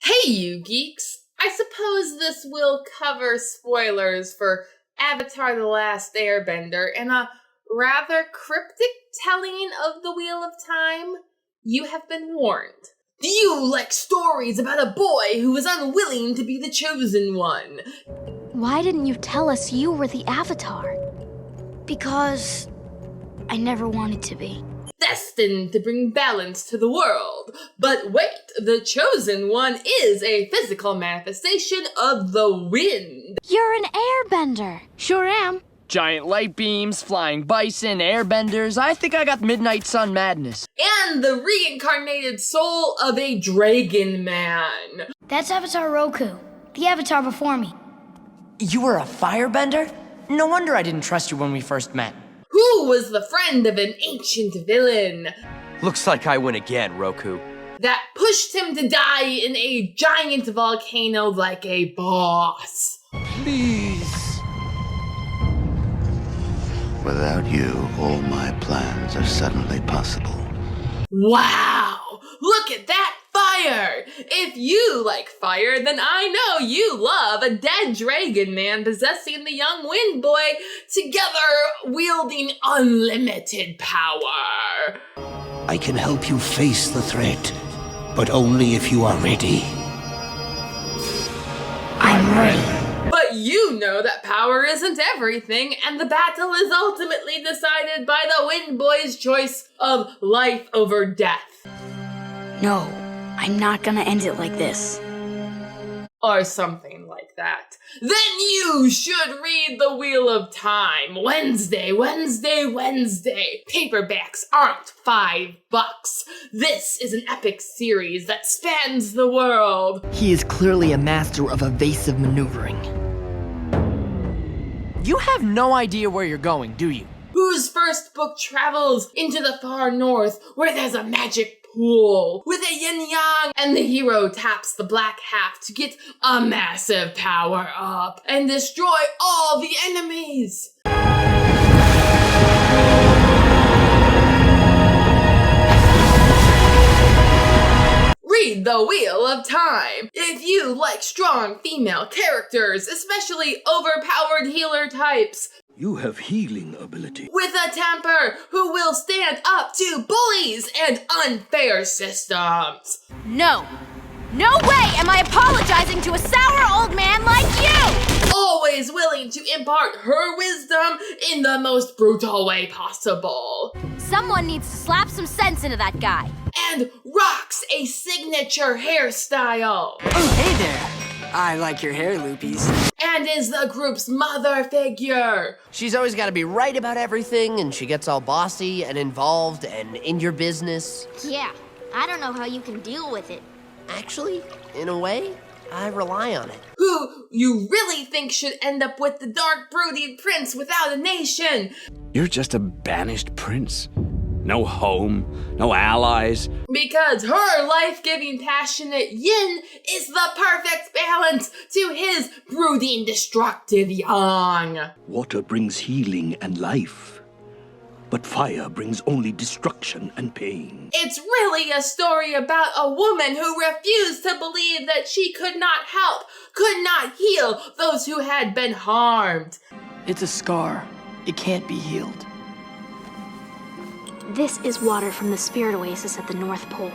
Hey, you geeks! I suppose this will cover spoilers for Avatar: The Last Airbender and a rather cryptic telling of the Wheel of Time. You have been warned. Do you like stories about a boy who was unwilling to be the chosen one? Why didn't you tell us you were the Avatar? Because I never wanted to be. Destined to bring balance to the world. But wait, the chosen one is a physical manifestation of the wind. You're an airbender. Sure am. Giant light beams, flying bison, airbenders. I think I got midnight sun madness. And the reincarnated soul of a dragon man. That's Avatar Roku, the Avatar before me. You were a firebender? No wonder I didn't trust you when we first met. Who was the friend of an ancient villain Looks like I win again, Roku. that pushed him to die in a giant volcano like a boss? Please. Without you, all my plans are suddenly possible. Wow! Look at that fire! If you like fire, then I know you love a dead dragon man possessing the young wind boy, together wielding unlimited power. I can help you face the threat, but only if you are ready. I'm ready. But you know that power isn't everything, and the battle is ultimately decided by the wind boy's choice of life over death. No, I'm not gonna end it like this. Or something like that. Then you should read The Wheel of Time. Wednesday. Paperbacks aren't $5. This is an epic series that spans the world. He is clearly a master of evasive maneuvering. You have no idea where you're going, do you? Whose first book travels into the far north where there's a magic pool with a yin-yang, and the hero taps the black half to get a massive power up and destroy all the enemies. Read The Wheel of Time if you like strong female characters, especially overpowered healer types You have healing ability. with a temper who will stand up to bullies and unfair systems. No way am I apologizing to a sour old man like you! Always willing to impart her wisdom in the most brutal way possible. Someone needs to slap some sense into that guy. And rocks a signature hairstyle. Hey there. I like your hair, Loopies. And is the group's mother figure. She's always got to be right about everything, and she gets all bossy and involved and in your business. Yeah, I don't know how you can deal with it. Actually, in a way, I rely on it. Who you really think should end up with the dark brooding prince without a nation. You're just a banished prince. No home, no allies. Because her life-giving, passionate yin is the perfect balance to his brooding, destructive yang. Water brings healing and life, but fire brings only destruction and pain. It's really a story about a woman who refused to believe that she could not help, could not heal those who had been harmed. It's a scar. It can't be healed. This is water from the spirit oasis at the North Pole.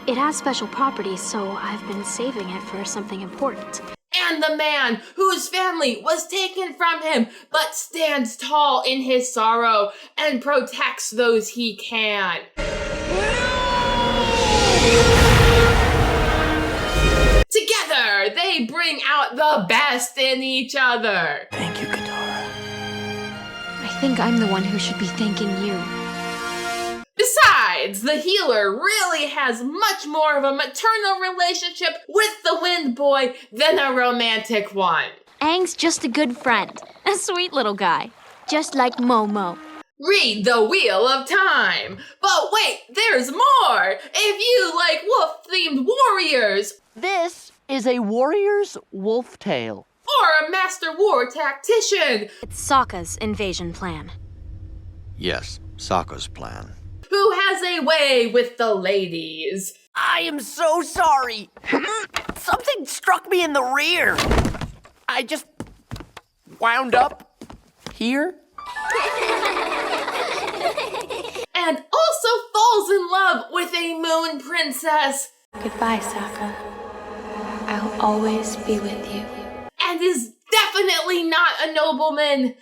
It has special properties, so I've been saving it for something important. And the man whose family was taken from him, but stands tall in his sorrow and protects those he can. Together, they bring out the best in each other. Thank you, Katara. I think I'm the one who should be thanking you. Besides, the healer really has much more of a maternal relationship with the Wind Boy than a romantic one. Aang's just a good friend. A sweet little guy. Just like Momo. Read The Wheel of Time. But wait, there's more! If you like wolf-themed warriors, This is a warrior's wolf tale. or a master war tactician It's Sokka's invasion plan. Yes, Sokka's plan. who has a way with the ladies, I am so sorry. Something struck me in the rear. I just wound up here. And also falls in love with a moon princess. Goodbye, Sokka. I'll always be with you. And is definitely not a nobleman.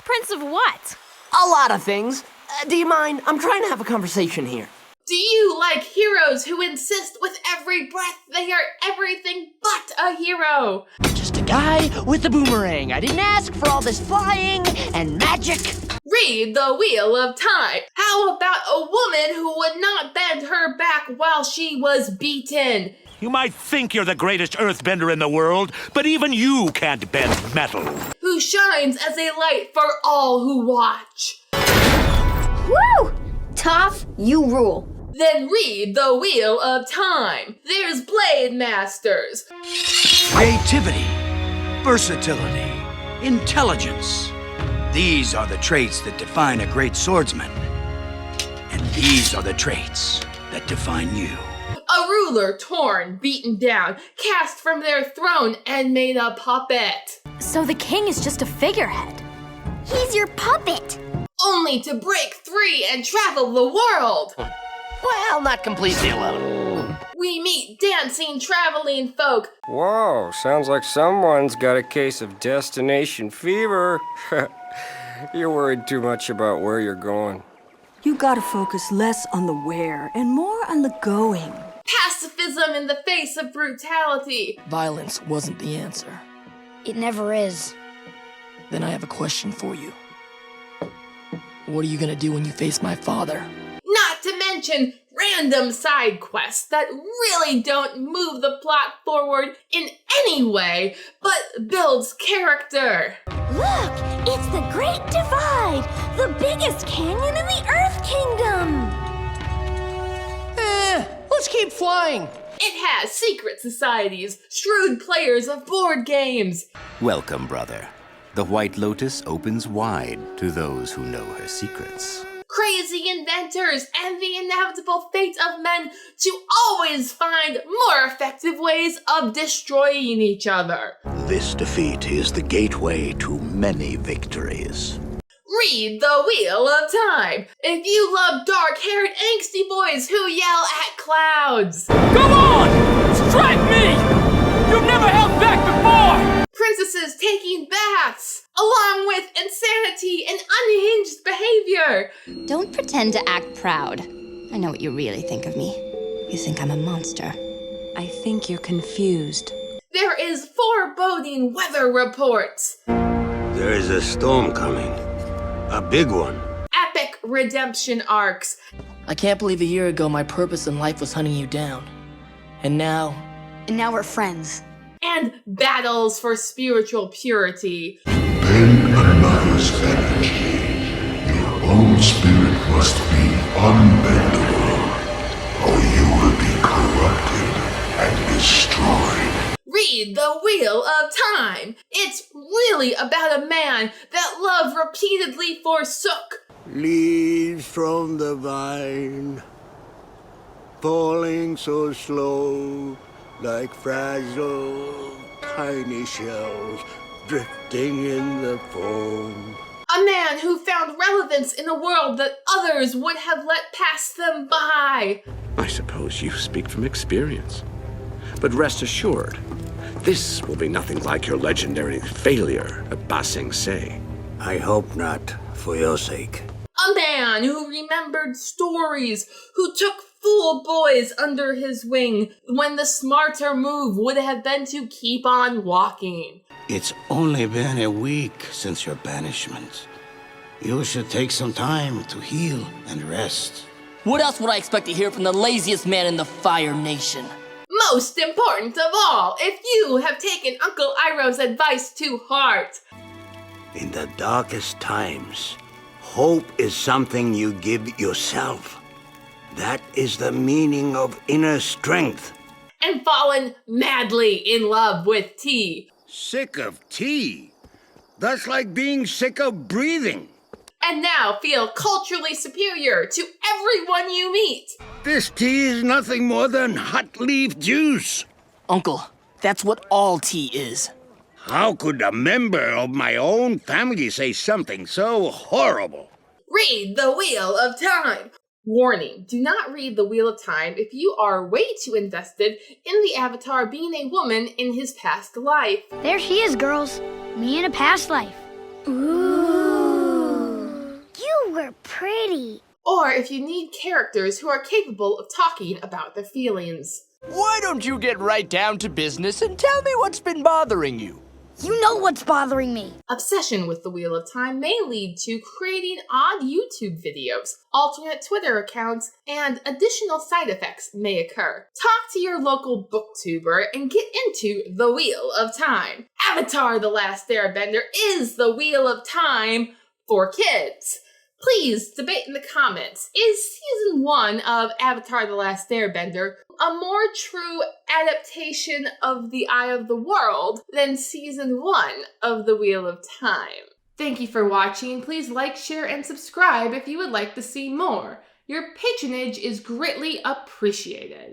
Prince of what? A lot of things. Do you mind? I'm trying to have a conversation here. Do you like heroes who insist with every breath they are everything but a hero? Just a guy with a boomerang. I didn't ask for all this flying and magic. Read the Wheel of Time. How about a woman who would not bend her back while she was beaten? You might think you're the greatest earthbender in the world, but even you can't bend metal. Who shines as a light for all who watch. Woo! Toph, you rule. Then read the Wheel of Time. There's Blade Masters. Creativity, versatility, intelligence. These are the traits that define a great swordsman. And these are the traits that define you. A ruler torn, beaten down, cast from their throne, and made a puppet. So the king is just a figurehead. He's your puppet. Only to break free and travel the world. Well, not completely alone. We meet dancing, traveling folk. Whoa, sounds like someone's got a case of destination fever. You're worried too much about where you're going. You gotta focus less on the where and more on the going. Pacifism in the face of brutality. Violence wasn't the answer. It never is. Then I have a question for you. What are you gonna do when you face my father? Not to mention random side quests that really don't move the plot forward in any way, but builds character. Look, it's the Great Divide, the biggest canyon in the Earth Kingdom. Let's keep flying. It has secret societies, shrewd players of board games. Welcome, brother. The White Lotus opens wide to those who know her secrets. Crazy inventors, and the inevitable fate of men to always find more effective ways of destroying each other. This defeat is the gateway to many victories. Read the Wheel of Time if you love dark-haired angsty boys who yell at clouds. Come on! Strike me! You've never held back before! Princesses taking baths, along with insanity and unhinged behavior. Don't pretend to act proud. I know what you really think of me. You think I'm a monster. I think you're confused. There is foreboding weather reports. There is a storm coming. A big one. Epic redemption arcs. I can't believe a year ago my purpose in life was hunting you down. And now we're friends. And battles for spiritual purity. Bend another's energy. Your own spirit must be unbendable, or you will be corrupted and destroyed. Read the Wheel of Time. It's really about a man that love repeatedly forsook. Leaves from the vine, falling so slow, like fragile, tiny shells drifting in the foam. A man who found relevance in a world that others would have let pass them by. I suppose you speak from experience. But rest assured, this will be nothing like your legendary failure at Ba Sing Se. I hope not, for your sake. A man who remembered stories, who took fool boys under his wing when the smarter move would have been to keep on walking. It's only been a week since your banishment. You should take some time to heal and rest. what else would I expect to hear from the laziest man in the Fire Nation? Most important of all, if you have taken Uncle Iroh's advice to heart. In the darkest times, hope is something you give yourself. That is the meaning of inner strength. And fallen madly in love with tea. Sick of tea? That's like being sick of breathing. And now feel culturally superior to everyone you meet. This tea is nothing more than hot leaf juice. Uncle, that's what all tea is. How could a member of my own family say something so horrible? Read The Wheel of Time! Warning, do not read The Wheel of Time if you are way too invested in the Avatar being a woman in his past life. There she is, girls. Me in a past life. Ooh. You were pretty. Or if you need characters who are capable of talking about their feelings. Why don't you get right down to business and tell me what's been bothering you? You know what's bothering me. Obsession with the Wheel of Time may lead to creating odd YouTube videos, alternate Twitter accounts, and additional side effects may occur. Talk to your local booktuber and get into the Wheel of Time. Avatar: The Last Airbender is the Wheel of Time for kids. Please debate in the comments. Is Season 1 of Avatar: The Last Airbender a more true adaptation of The Eye of the World than Season 1 of The Wheel of Time? Thank you for watching. Please like, share, and subscribe if you would like to see more. Your patronage is greatly appreciated.